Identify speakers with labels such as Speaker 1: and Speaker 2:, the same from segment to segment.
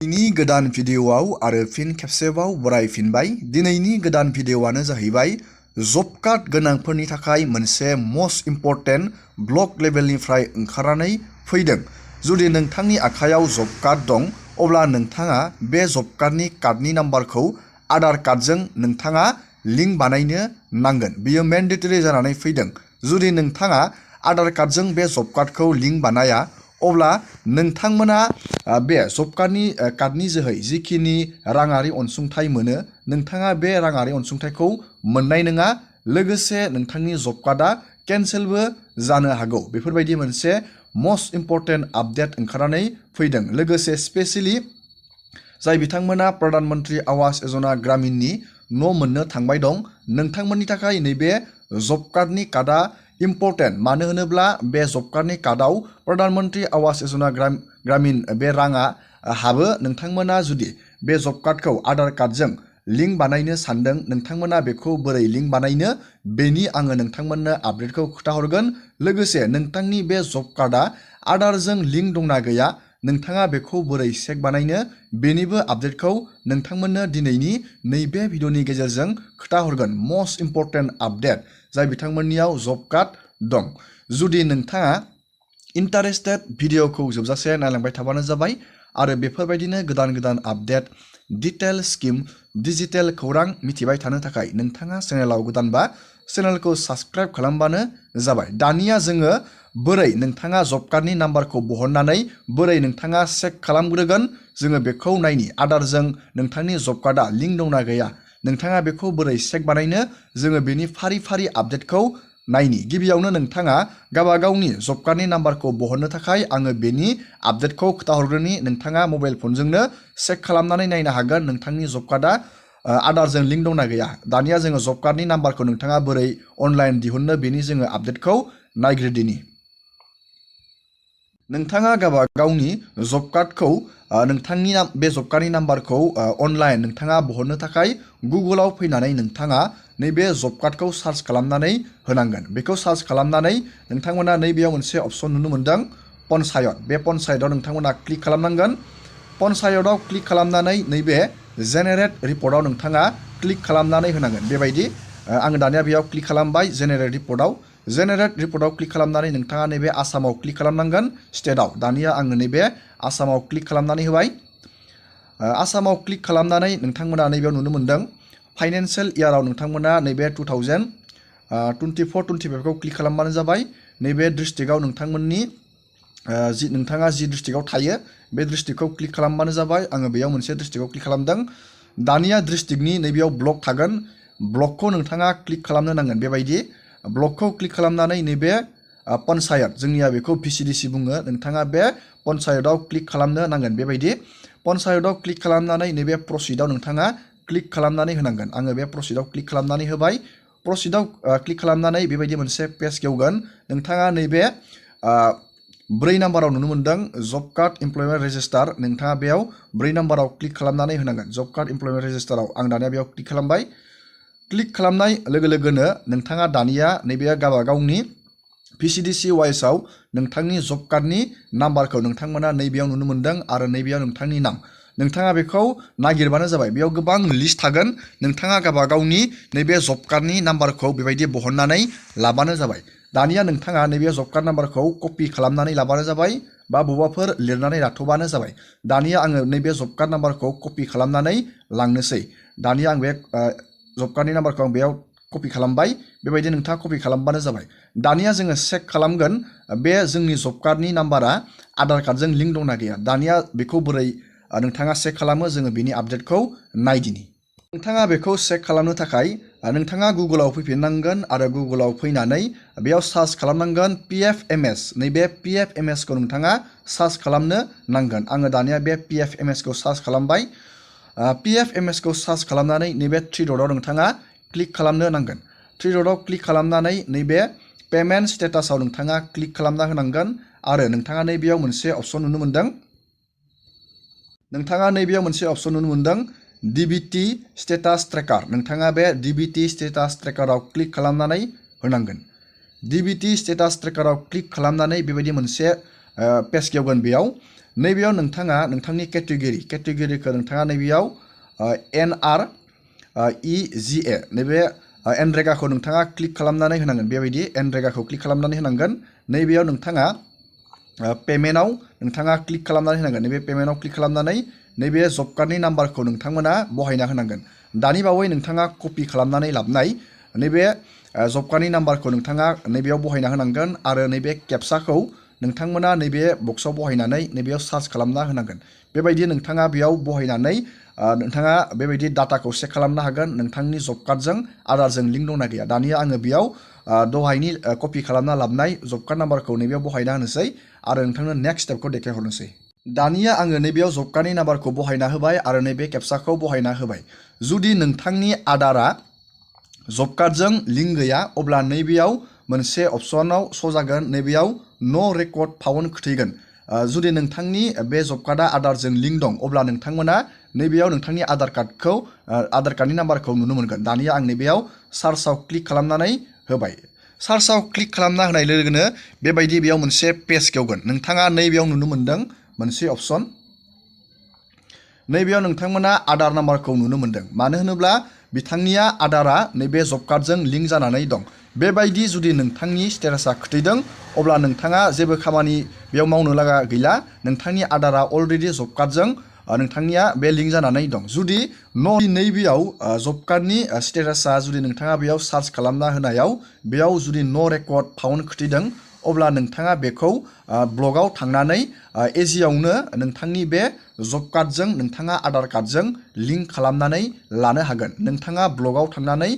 Speaker 1: दिनैनि गोदान भिडिअआव आरो फिन खेबसेबाव बरायफिनबाय। दिनैनि गोदान भिडिअआनो जाहैबाय जब कार्ड गोनांफोरनि थाखाय मोनसे मस्ट इम्परटेन्ट ब्लक लेभेलनिफ्राय ओंखारनानै फैदों। जुदि नोंथांनि आखायाव जब कार्ड दं अब्ला नोंथाङा बे जब कार्डनि नाम्बारखौ आधार कार्डजों नोंथाङा लिंक बानायनो नांगोन। बेयो मेन्डेटरि जानानै फैदों। जुदि नोंथाङा आधार कार्डजों बे जब कार्डखौ लिंक बानाया अब्ला नोंथांमोना बे जब कार्डनि जोहै जिखिनि राङारि अनसुंथाइ मोनो नोंथाङा बे राङारि अनसुंथाइखौ मोननाय नङा। लोगोसे नोंथांनि जब कार्डआ केन्सेलबो जानो हागौ। बेफोरबायदि मोनसे मस्ट इम्परटेन्ट आपडेट ओंखारनानै फैदों। लोगोसे स्पेसियेलि जाय बिथांमोना प्रधान मन्त्रि आवास यजना ग्रामिननि न' मोननो थांबाय दं नोंथांमोननि थाखाय नैबे जब कार्डआ इम्परटेन्ट। मानो होनोब्ला बे जब कार्डआव प्रधान मन्त्रि आवास यजना ग्रामिन बे राङा हाबो। नोंथांमोना जुदि बे जब कार्डखौ आधार कार्डजों लिंक बानायनो सानदों नोंथांमोना बेखौ बोरै लिंक बानायनो बेनि आङो नोंथांमोननो आपडेटखौ खोन्थाहरगोन। लोगोसे नोंथांनि बे जब कार्डआ आधारजों लिंक दंना गैया नोंथाङा बेखौ बोरै चेक बानायनो बेनिबो आपडेटखौ नोंथांमोननो दिनैनि नैबे भिडिअनि गेजेरजों खोन्थाहरगोन। मस्ट इम्परटेन्ट आपडेट जाय बिथांमोननियाव जब कार्ड दं। जुदि नोंथाङा इन्टारेस्टेड भिडिअखौ जोबजासे नायलांबाय थाबानो जाबाय आरो बेफोरबायदिनो गोदान गोदान आपडेट डिटेल स्किम डिजिटेल खौरां मिथिबाय थानो थाखाय नोंथाङा चेनेलाव गोदानबा चेनेलखौ साबस्क्राइब खालामबानो जाबाय। दानिया जोङो बोरै नोंथाङा जब कार्डनि नाम्बारखौ बहननानै बोरै नोंथाङा चेक खालामग्रोगोन जोङो बेखौ नायनि। आधारजों नोंथांनि जब कार्डआ लिंक दंना गैया नोंथाङा बेखौ बोरै चेक बानायनो जोङो बेनि फारि फारि आपडेटखौ नायनि। गिबियावनो नोंथाङा गावनि जब कार्डनि नाम्बारखौ बहननो थाखाय आङो बेनि आपडेटखौ खोन्थाहरग्रोनि। नोंथाङा मबाइल फनजोंनो चेक खालामनानै नायनो हागोन नोंथांनि जब कार्डआ आधारजों लिंक दंना गैया। दानिया जोङो जब कार्डनि नाम्बारखौ नोंथाङा बोरै अनलाइन दिहुननो बेनि जोङो आपडेटखौ नायग्रोदिनि। नोंथाङा गावनि जब कार्डखौ नोंथांनि बे जब कार्डनि नाम्बारखौ अनलाइन नोंथाङा बहननो थाखाय गुगोलाव फैनानै नोंथाङा नैबे जब कार्डखौ सार्च खालामनानै होनांगोन। बेखौ सार्च खालामनानै नोंथांमोना नैबेयाव मोनसे अपसन नुनो मोनदों पन्सायत। बे पन्सायतआव नोंथांमोना क्लिक खालामनांगोन। पन्सायतआव क्लिक खालामनानै नैबे जेनेरेट रिपर्टआव नोंथाङा क्लिक खालामनानै होनांगोन। बेबायदि आङो दानिया बेयाव क्लिक खालामबाय जेनेरेट रिपर्टआव क्लिक खालामनानै नोंथाङा नैबे आसामाव क्लिक खालामनांगोन स्टेटआव। दानिया आङो नैबे आसामाव क्लिक खालामनानै होबाय। आसामाव क्लिक खालामनानै नोंथांमोना नैबेयाव नुनो मोनदों फाइनान्सियेल इयाराव नोंथांमोना नैबे 2024-25खौ क्लिक खालामबानो जाबाय। नैबे डिस्ट्रिक्टआव नोंथांमोननि नोंथाङा जि डिस्ट्रिक्टआव थायो बे डिस्ट्रिक्टखौ क्लिक खालामबानो जाबाय। आङो बेयाव मोनसे डिस्ट्रिक्टआव क्लिक खालामदों। दानिया डिस्ट्रिक्टनि नैबेयाव ब्लक थागोन। ब्लकखौ नोंथाङा क्लिक खालामनो नांगोन। बेबायदि ब्लकखौ क्लिक खालामनानै नैबे पन्सायत जोंनिया बेखौ VCDC बुङो नोंथाङा बे पन्सायतआव क्लिक खालामनो नांगोन। बेबायदि पन्सायतआव क्लिक खालामनानै नैबे प्रसिडआव नोंथाङा क्लिक खालामनानै होनांगोन। आङो बे प्रसिडआव क्लिक खालामनानै होबाय। प्रसिडआव क्लिक खालामनानै बेबायदि मोनसे पेज गेवगोन। नोंथाङा नैबे 4 नाम्बाराव नुनो मोनदों जब कार्ड इमप्लयमेन्ट रेजिस्टार। नोंथाङा बेयाव 4 नाम्बाराव क्लिक खालामनानै होनांगोन। जब कार्ड इमप्लयमेन्ट रेजिस्टाराव आं दानिया बेयाव क्लिक खालामबाय। क्लिक खालामनाय लोगो लोगोनो नोंथाङा दानिया नैबे गावनि VCDC वाइसआव नोंथांनि जब कार्डनि नाम्बारखौ नोंथांमोना नैबेयाव नुनो मोनदों आरो नैबेयाव नोंथांनि नाम नोंथाङा बेखौ नागिरबानो जाबाय। बेयाव गोबां लिस्ट थागोन। नोंथाङा गावनि नैबे जब कार्डनि नाम्बारखौ बेबायदि बहननानै लाबानो जाबाय। दानिया नोंथाङा नैबे जब कार्ड नाम्बारखौ कपि खालामनानै लाबानो जाबाय बा बबावबाफोर लिरनानै लाथ'बानो जाबाय। दानिया आङो नैबे जब कार्ड नाम्बारखौ कपि खालामनानै लांनोसै। दानिया आं बे जब कार्डनि नाम्बारखौ आं बेयाव कपि खालामबाय। बेबायदि नोंथाङा कपि खालामबानो जाबाय। दानिया जोङो चेक खालामगोन बे जोंनि जब कार्डनि नाम्बारा आधार कार्डजों लिंक दंना गैया। दानिया बेखौ बोरै नोंथाङा चेक खालामो जोङो बेनि आपडेटखौ नायदिनि। नोंथाङा बेखौ चेक खालामनो थाखाय नोंथाङा गुगोलाव फैफिननांगोन आरो गुगोलाव फैनानै बेयाव सार्च खालामनांगोन PFMS। नैबे PFMSखौ नोंथाङा सार्च खालामनो नांगोन। आङो दानिया बे PFMSखौ सार्च खालामबाय। PFMSखौ सार्च खालामनानै नैबे 3 डटआव नोंथाङा क्लिक खालामनो नांगोन। 3 डटआव क्लिक खालामनानै नैबे पेमेन्ट स्टेटासआव नोंथाङा क्लिक खालामना होनांगोन आरो नोंथाङा नैबेयाव मोनसे अपसन नुनो मोनदों। DBT status trekker. नोंथाङा बे DBT स्टेटास ट्रेकाराव क्लिक खालामनानै होनांगोन। DBT स्टेटास ट्रेकाराव क्लिक खालामनानै बेबायदि मोनसे पेज गेवगोन। बेयाव नैबेयाव नोंथाङा नोंथांनि केटेगरिखौ नोंथाङा नैबेयाव NREGA नैबे एनरेगाखौ नोंथाङा क्लिक खालामनानै होनांगोन। बेबायदि एनरेगाखौ क्लिक खालामनानै होनांगोन। नैबेयाव नोंथाङा पेमेन्टआव नोंथाङा क्लिक खालामनानै होनांगोन। नैबे पेमेन्टआव क्लिक खालामनानै नैबे जब कार्डनि नाम्बारखौ नोंथांमोना बहायना होनांगोन। दानि बावै नोंथाङा कपि खालामनानै लाबनाय नैबे जब कार्डनि नाम्बारखौ नोंथाङा नैबेयाव बहायना होनांगोन आरो नैबे केप्साखौ नोंथांमोना नैबे बक्सआव बहायनानै नैबेयाव सार्च खालामना होनांगोन। बेबायदि नोंथाङा बेयाव बहायनानै नोंथाङा बेबायदि डाटाखौ चेक खालामनो हागोन नोंथांनि जब कार्डजों आधारजों लिंक दंना गैया। दानिया आङो बेयाव दहायनि कपि खालामना लाबनाय जब कार्ड नाम्बारखौ नैबेयाव बहायना होनोसै आरो नोंथांनो नेक्स्ट स्टेपखौ देखायहरनोसै। दानिया आङो नैबेयाव जब कार्डनि नाम्बारखौ बहायना होबाय आरो नैबे केप्साखौ बहायना होबाय। जुदि नोंथांनि आधारा जब कार्डजों लिंक गैया अब्ला नैबेयाव मोनसे अपसनाव श' जागोन। नैबेयाव नो रेकर्ड फाउन्ड खोथैगोन। जुदि नोंथांनि बे जब कार्डआ आधारजों लिंक दं अब्ला नोंथांमोना नैबेयाव नोंथांनि आधार कार्डनि नाम्बारखौ नुनो मोनगोन। दानिया आं नैबेयाव सार्चआव क्लिक खालामनानै होबाय। सार्चआव क्लिक खालामना होनाय लोगोनो बेबायदि बेयाव मोनसे पेज खेवगोन। नोंथाङा नैबेयाव नुनो मोन्दों मोनसे अपसन। नैबेयाव नोंथांमोना आधार नाम्बारखौ नुनो मोन्दों। मानो होनोब्ला बिथांनिया आधारा नैबे जब कार्डजों लिंक जानानै दं। बेबायदि जुदि नोंथांनि स्टेटासा खोथैदों अब्ला नोंथाङा जेबो खामानि बेयाव मावनो लागा गैला। नोंथांनि आधारा अलरेडि जब कार्डजों नोंथांनिया बे लिंक जानानै दं। जुदि नैबेयाव जब कार्डनि स्टेटासा जुदि नोंथाङा बेयाव सार्च खालामना होनायाव बेयाव जुदि नो रेकर्ड फाउन्ड खोथैदों अब्ला नोंथाङा बेखौ ब्लगाव थांनानै इजियावनो नोंथांनि बे जब कार्डजों नोंथाङा आधार कार्डजों लिंक खालामनानै लानो हागोन। नोंथाङा ब्लगाव थांनानै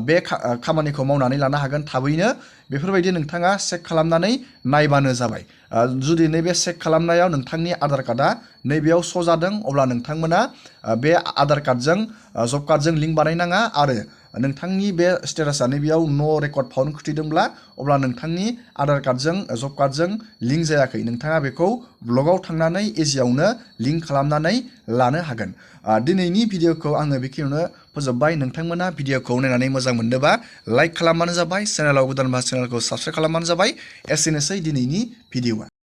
Speaker 1: बे खामानिखौ मावनानै लानो हागोन थाबैनो। बेफोरबायदि नोंथाङा चेक खालामनानै नायबानो जाबाय। जुदि नैबे चेक खालामनायाव नोंथांनि आधार कार्डआ नैबेयाव श' जादों अब्ला नोंथांमोना बे आधार कार्डजों जब कार्डजों लिंक बानायनाङा आरो नोंथांनि बे स्टेटासा नैबेयाव नो रेकर्ड फाउन्ड खोथैदोंब्ला अब्ला नोंथांनि आधार कार्डजों जब कार्डजों लिंक जायाखै। नोंथाङा बेखौ ब्लगाव थांनानै इजियावनो लिंक खालामनानै लानो हागोन। दिनैनि भिडिअखौ आङो बेखिनियावनो फोजोबबाय। नोंथांमोना भिडिअखौ नायनानै मोजां मोनदोंबा लाइक खालामबानो जाबाय। चेनेलाव गोदानबा चेनेलखौ साबस्क्राइब खालामबानो जाबाय। एसेनोसै दिनैनि भिडिअआ।